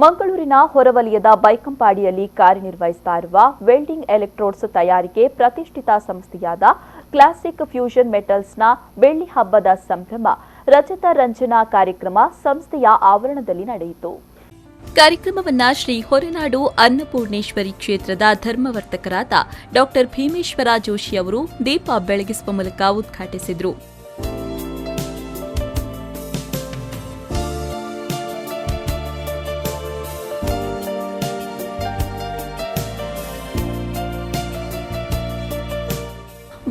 ಮಂಗಳೂರಿನ ಹೊರವಲಯದ ಬೈಕಂಪಾಡಿಯಲ್ಲಿ ಕಾರ್ಯನಿರ್ವಹಿಸ್ತಾ ಇರುವ ವೆಲ್ಡಿಂಗ್ ಎಲೆಕ್ಟ್ರೋಡ್ಸ್ ತಯಾರಿಕೆ ಪ್ರತಿಷ್ಠಿತ ಸಂಸ್ಥೆಯಾದ ಕ್ಲಾಸಿಕ್ ಫ್ಯೂಷನ್ ಮೆಟಲ್ಸ್ನ ಬೆಳ್ಳಿ ಹಬ್ಬದ ಸಂಭ್ರಮ ರಜತ ರಂಜನಾ ಕಾರ್ಯಕ್ರಮ ಸಂಸ್ಥೆಯ ಆವರಣದಲ್ಲಿ ನಡೆಯಿತು. ಕಾರ್ಯಕ್ರಮವನ್ನ ಶ್ರೀ ಹೊರನಾಡು ಅನ್ನಪೂರ್ಣೇಶ್ವರಿ ಕ್ಷೇತ್ರದ ಧರ್ಮವರ್ತಕರಾದ ಡಾ ಭೀಮೇಶ್ವರ ಜೋಶಿ ಅವರು ದೀಪ ಬೆಳಗಿಸುವ ಮೂಲಕ ಉದ್ಘಾಟಿಸಿದರು.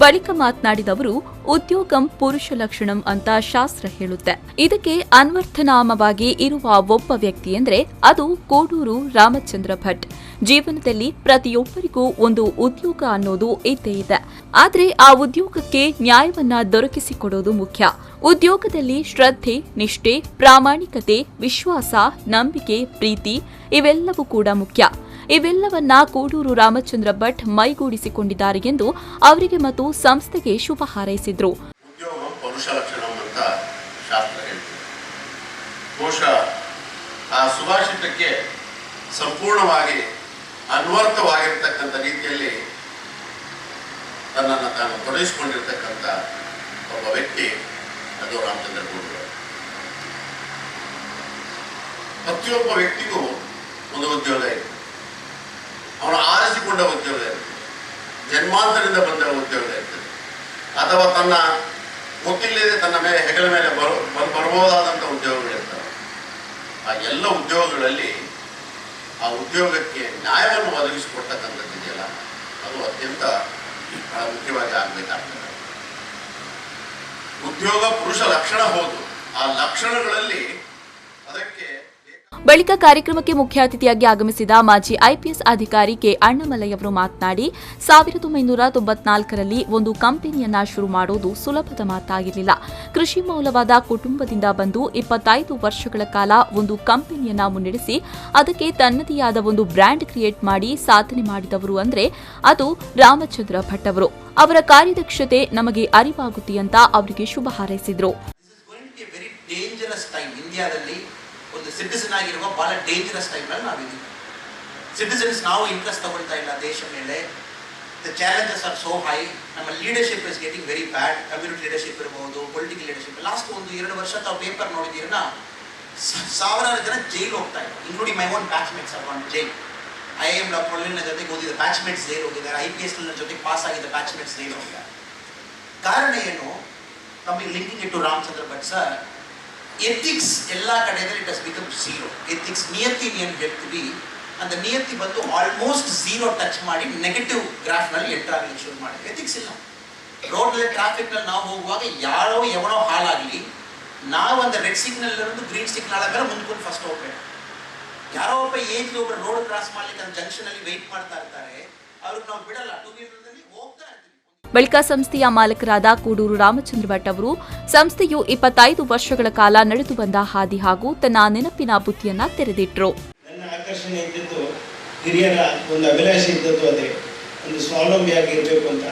ಬಳಿಕ ಮಾತನಾಡಿದ ಅವರು, ಉದ್ಯೋಗಂ ಪುರುಷ ಲಕ್ಷಣಂ ಅಂತ ಶಾಸ್ತ್ರ ಹೇಳುತ್ತೆ. ಇದಕ್ಕೆ ಅನ್ವರ್ಥನಾಮವಾಗಿ ಇರುವ ಒಬ್ಬ ವ್ಯಕ್ತಿ ಎಂದರೆ ಅದು ಕೋಡೂರು ರಾಮಚಂದ್ರ ಭಟ್. ಜೀವನದಲ್ಲಿ ಪ್ರತಿಯೊಬ್ಬರಿಗೂ ಒಂದು ಉದ್ಯೋಗ ಅನ್ನೋದು ಇದ್ದೇ ಇದೆ. ಆದರೆ ಆ ಉದ್ಯೋಗಕ್ಕೆ ನ್ಯಾಯವನ್ನ ದೊರಕಿಸಿಕೊಡೋದು ಮುಖ್ಯ. ಉದ್ಯೋಗದಲ್ಲಿ ಶ್ರದ್ಧೆ, ನಿಷ್ಠೆ, ಪ್ರಾಮಾಣಿಕತೆ, ವಿಶ್ವಾಸ, ನಂಬಿಕೆ, ಪ್ರೀತಿ ಇವೆಲ್ಲವೂ ಕೂಡ ಮುಖ್ಯ. ಇವೆಲ್ಲವನ್ನ ಕೋಡೂರು ರಾಮಚಂದ್ರ ಭಟ್ ಮೈಗೂಡಿಸಿಕೊಂಡಿದ್ದಾರೆ ಎಂದು ಅವರಿಗೆ ಮತ್ತು ಸಂಸ್ಥೆಗೆ ಶುಭ ಹಾರೈಸಿದರು. ಉದ್ಯೋಗ ಪುರುಷ ಲಕ್ಷಣ ಅಂತ ಶಾಸ್ತ್ರ ಹೇಳ್ತಾರೆ. ಬಹುಶಃ ಆ ಸುಭಾಷಿತಕ್ಕೆ ಸಂಪೂರ್ಣವಾಗಿ ಅನ್ವರ್ಥವಾಗಿರ್ತಕ್ಕಂಥ ರೀತಿಯಲ್ಲಿ ತನ್ನನ್ನು ತಾನು ತೊಡಗಿಸಿಕೊಂಡಿರ್ತಕ್ಕಂಥ ಒಬ್ಬ ವ್ಯಕ್ತಿ ಅದು ರಾಮಚಂದ್ರ ಕೋಡೂರು. ಪ್ರತಿಯೊಬ್ಬ ವ್ಯಕ್ತಿಗೂ ಒಂದು ಉದ್ಯೋಗ ಇದೆ. ಅವನು ಆರಿಸಿಕೊಂಡ ಉದ್ಯೋಗ ಇರ್ತದೆ, ಜನ್ಮಾಂತರದಿಂದ ಬಂದ ಉದ್ಯೋಗ ಇರ್ತದೆ, ಅಥವಾ ತನ್ನ ಗೊತ್ತಿಲ್ಲದೆ ತನ್ನ ಮೇಲೆ ಹೆಗಲ ಮೇಲೆ ಬರಬಹುದಾದಂಥ ಉದ್ಯೋಗಗಳಿರ್ತವೆ. ಆ ಎಲ್ಲ ಉದ್ಯೋಗಗಳಲ್ಲಿ ಆ ಉದ್ಯೋಗಕ್ಕೆ ನ್ಯಾಯವನ್ನು ಒದಗಿಸಿಕೊಡ್ತಕ್ಕಂಥದ್ದಿದೆಯಲ್ಲ, ಅದು ಅತ್ಯಂತ ಮುಖ್ಯವಾಗಿ ಆಗಬೇಕಾಗ್ತದೆ. ಉದ್ಯೋಗ ಪುರುಷ ಲಕ್ಷಣ ಹೌದು, ಆ ಲಕ್ಷಣಗಳಲ್ಲಿ ಅದಕ್ಕೆ ಬಳಿಕ ಕಾರ್ಯಕ್ರಮಕ್ಕೆ ಮುಖ್ಯ ಅತಿಥಿಯಾಗಿ ಆಗಮಿಸಿದ ಮಾಜಿ ಐಪಿಎಸ್ ಅಧಿಕಾರಿ ಕೆ ಅಣ್ಣಮಲೈ ಅವರು ಮಾತನಾಡಿ, 1994ರಲ್ಲಿ ಒಂದು ಕಂಪನಿಯನ್ನ ಶುರು ಮಾಡೋದು ಸುಲಭದ ಮಾತಾಗಿರಲಿಲ್ಲ. ಕೃಷಿ ಮೂಲವಾದ ಕುಟುಂಬದಿಂದ ಬಂದು 25 ವರ್ಷಗಳ ಕಾಲ ಒಂದು ಕಂಪನಿಯನ್ನ ಮುನ್ನಡೆಸಿ ಅದಕ್ಕೆ ತನ್ನದೇ ಆದ ಒಂದು ಬ್ರ್ಯಾಂಡ್ ಕ್ರಿಯೇಟ್ ಮಾಡಿ ಸಾಧನೆ ಮಾಡಿದವರು ಅಂದ್ರೆ ಅದು ರಾಮಚಂದ್ರ ಭಟ್ ಅವರು. ಅವರ ಕಾರ್ಯದಕ್ಷತೆ ನಮಗೆ ಅರಿವಾಗುತ್ತೆ ಅಂತ ಅವರಿಗೆ ಶುಭ ಹಾರೈಸಿದರು. ಒಂದು ಸಿಟಿಸನ್ ಆಗಿರುವ ಬಹಳ ಡೇಂಜರಸ್ ಟೈಮ್ನಲ್ಲಿ ನಾವಿದ್ದೀವಿ. ಸಿಟಿಸನ್ಸ್ ನಾವು ಇಂಟ್ರೆಸ್ಟ್ ತಗೊಳ್ತಾ ಇಲ್ಲ ದೇಶ ಮೇಲೆ. The challenges are so high. ನಮ್ಮ leadership is getting very bad. Community leadership ಇರಬಹುದು, ಪೊಲಿಟಿಕಲ್ ಲೀಡರ್ಶಿಪ್. ಲಾಸ್ಟ್ 1-2 ವರ್ಷ ತಾವು ಪೇಪರ್ ನೋಡಿದ್ದೀರನ್ನ, ಸಾವಿರಾರು ಜನ ಜೈಲು ಹೋಗ್ತಾ ಇದ್ದಾರೆ, including my own batchmates are gone to jail. IIM doctor ಒಳ್ಳಿನ ಜೊತೆಗೆ ಓದಿದ ಬ್ಯಾಚ್ಮೇಟ್ಸ್ ಜೈಲು ಹೋಗಿದ್ದಾರೆ, IPS ಜೊತೆಗೆ ಪಾಸ್ ಆಗಿದ್ದ ಬ್ಯಾಚ್ಮೇಟ್ಸ್ ಜೈಲು ಹೋಗಿದ್ದಾರೆ. ಕಾರಣ ಏನು? ನಮಗೆ linking it to Ramachandra Bhat sir, ethics ಎಲ್ಲ ಕಡೆಯಲ್ಲಿ it has become zero. Ethics ನಿಯತಿ ಏನು ಹೇಳ್ತೀವಿ, அந்த ನಿಯತಿ ಬಂದು ಆಲ್ಮೋಸ್ಟ್ ಝೀರೋ ಟಚ್ ಮಾಡಿ ನೆಗೆಟಿವ್ ಗ್ರಾಫ್ನಲ್ಲಿ ಎಂಟರ್ ಆಗಲಿಕ್ಕೆ ಶುರು ಮಾಡಿ. ಎಥಿಕ್ಸ್ ಇಲ್ಲ. ರೋಡ್ನಲ್ಲಿ ಟ್ರಾಫಿಕ್ನಲ್ಲಿ ನಾವು ಹೋಗುವಾಗ ಯಾರೋ ಎವನೋ ಹಾಳಾಗಲಿ, ನಾವು ಒಂದು ರೆಡ್ ಸಿಗ್ನಲ್ ಇರೋದು ಗ್ರೀನ್ ಸಿಗ್ನಲ್ ಆದ್ಮೇಲೆ ಮುಂದ್ಕೊಂಡು ಫಸ್ಟ್ ಹೋಗ್ಬೇಕು. ಯಾರೋ ಒಬ್ಬ ಏಜ್ಗೆ ಒಬ್ಬರು ರೋಡ್ ಕ್ರಾಸ್ ಮಾಡ್ಲಿಕ್ಕೆ அந்த ಜಂಕ್ಷನಲ್ಲಿ ವೆಯ್ಟ್ ಮಾಡ್ತಾ ಇರ್ತಾರೆ, ಅವ್ರಿಗೆ ನಾವು ಬಿಡಲ್ಲ, 2 ವೀಲರ್ನಲ್ಲಿ ಹೋಗ್ತಾ ಇರ್ತೀವಿ. ಬಳಿಕ ಸಂಸ್ಥೆಯ ಮಾಲಕರಾದ ಕೋಡೂರು ರಾಮಚಂದ್ರ ಭಟ್ ಅವರು ಸಂಸ್ಥೆಯು 25 ವರ್ಷಗಳ ಕಾಲ ನಡೆದು ಬಂದ ಹಾದಿ ಹಾಗೂ ತನ್ನ ನೆನಪಿನ ಬುತ್ತಿಯನ್ನ ತೆರೆದಿಟ್ಟರು. ನನ್ನ ಆಕರ್ಷಣೆ ಇದ್ದದ್ದು, ಹಿರಿಯರ ಒಂದು ಅಭಿಲಾಷೆ ಇದ್ದದ್ದು ಅದೇ, ಒಂದು ಸ್ವಾವಲಂಬಿಯಾಗಿ ಇರಬೇಕು ಅಂತ.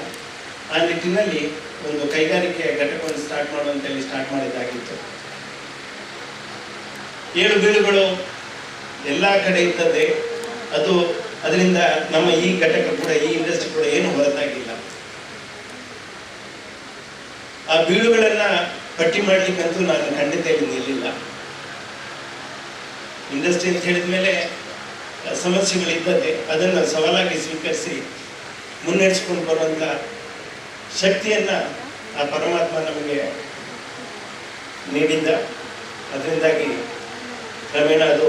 ಆ ನಿಟ್ಟಿನಲ್ಲಿ ಒಂದು ಕೈಗಾರಿಕೆ ಘಟಕವನ್ನು ಸ್ಟಾರ್ಟ್ ಮಾಡುವಂತಲ್ಲಿ ಸ್ಟಾರ್ಟ್ ಮಾಡಿದ್ದಾಗಿತ್ತು. ಏಳು ಬೀಳುಗಳು ಎಲ್ಲ ಕಡೆ ಇದ್ದದ್ದೇ, ಅದು ಅದರಿಂದ ನಮ್ಮ ಈ ಘಟಕ ಕೂಡ, ಈ ಇಂಡಸ್ಟ್ರಿ ಕೂಡ ಏನು ಹೊರತಾಗಿಲ್ಲ. ಆ ಬೀಳುಗಳನ್ನ ಪಟ್ಟಿ ಮಾಡ್ಲಿಕ್ಕಂತೂ ನಾನು ಖಂಡಿತ ನಿಲ್ಲಿಲ್ಲ. ಇಂಡಸ್ಟ್ರಿ ಅಂತ ಹೇಳಿದ ಮೇಲೆ ಸಮಸ್ಯೆಗಳಿದ್ದದೆ, ಅದನ್ನು ಸವಾಲಾಗಿ ಸ್ವೀಕರಿಸಿ ಮುನ್ನಡೆಸ್ಕೊಂಡು ಬರುವಂಥ ಶಕ್ತಿಯನ್ನ ಆ ಪರಮಾತ್ಮ ನಮಗೆ ನೀಡಿದ್ದ. ಅದರಿಂದಾಗಿ ಕ್ರಮೇಣ ಅದು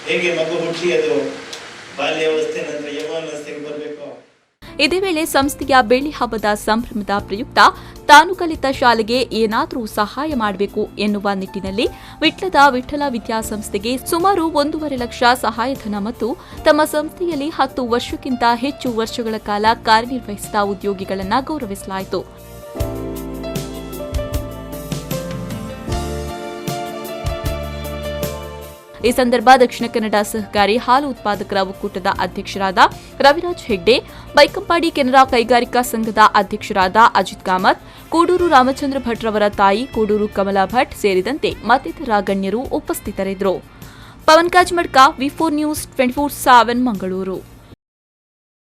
ಹೇಗೆ ಮಗು ಹುಟ್ಟಿ ಅದು ಬಾಲ್ಯಾವಸ್ಥೆ ನಂತರ ಯೌವನಾವಸ್ಥೆಗೆ ಬರಬೇಕು. ಇದೇ ವೇಳೆ ಸಂಸ್ಥೆಯ ಬೆಳ್ಳಿ ಹಬ್ಬದ ಸಂಭ್ರಮದ ಪ್ರಯುಕ್ತ ತಾನು ಕಲಿತ ಶಾಲೆಗೆ ಏನಾದರೂ ಸಹಾಯ ಮಾಡಬೇಕು ಎನ್ನುವ ನಿಟ್ಟಿನಲ್ಲಿ ವಿಠ್ಠಲ ವಿದ್ಯಾಸಂಸ್ಥೆಗೆ ಸುಮಾರು 1.5 ಲಕ್ಷ ಸಹಾಯಧನ ಮತ್ತು ತಮ್ಮ ಸಂಸ್ಥೆಯಲ್ಲಿ 10 ವರ್ಷಕ್ಕಿಂತ ಹೆಚ್ಚು ವರ್ಷಗಳ ಕಾಲ ಕಾರ್ಯನಿರ್ವಹಿಸಿದ ಉದ್ಯೋಗಿಗಳನ್ನು ಗೌರವಿಸಲಾಯಿತು. ಈ ಸಂದರ್ಭ ದಕ್ಷಿಣ ಕನ್ನಡ ಸಹಕಾರಿ ಹಾಲು ಉತ್ಪಾದಕರ ಒಕ್ಕೂಟದ ಅಧ್ಯಕ್ಷರಾದ ರವಿರಾಜ್ ಹೆಗ್ಡೆ, ಬೈಕಂಪಾಡಿ ಕೆನರಾ ಕೈಗಾರಿಕಾ ಸಂಘದ ಅಧ್ಯಕ್ಷರಾದ ಅಜಿತ್ ಕಾಮತ್, ಕೋಡೂರು ರಾಮಚಂದ್ರ ಭಟ್ ರವರ ತಾಯಿ ಕೋಡೂರು ಕಮಲಾ ಭಟ್ ಸೇರಿದಂತೆ ಮತ್ತಿತರ ಗಣ್ಯರು ಉಪಸ್ಥಿತರಿದ್ದರು. ಪವನ್ ಕಾಜ್ಮಡ್ಕ, ವಿ4 ನ್ಯೂಸ್ 24/7 ಮಂಗಳೂರು.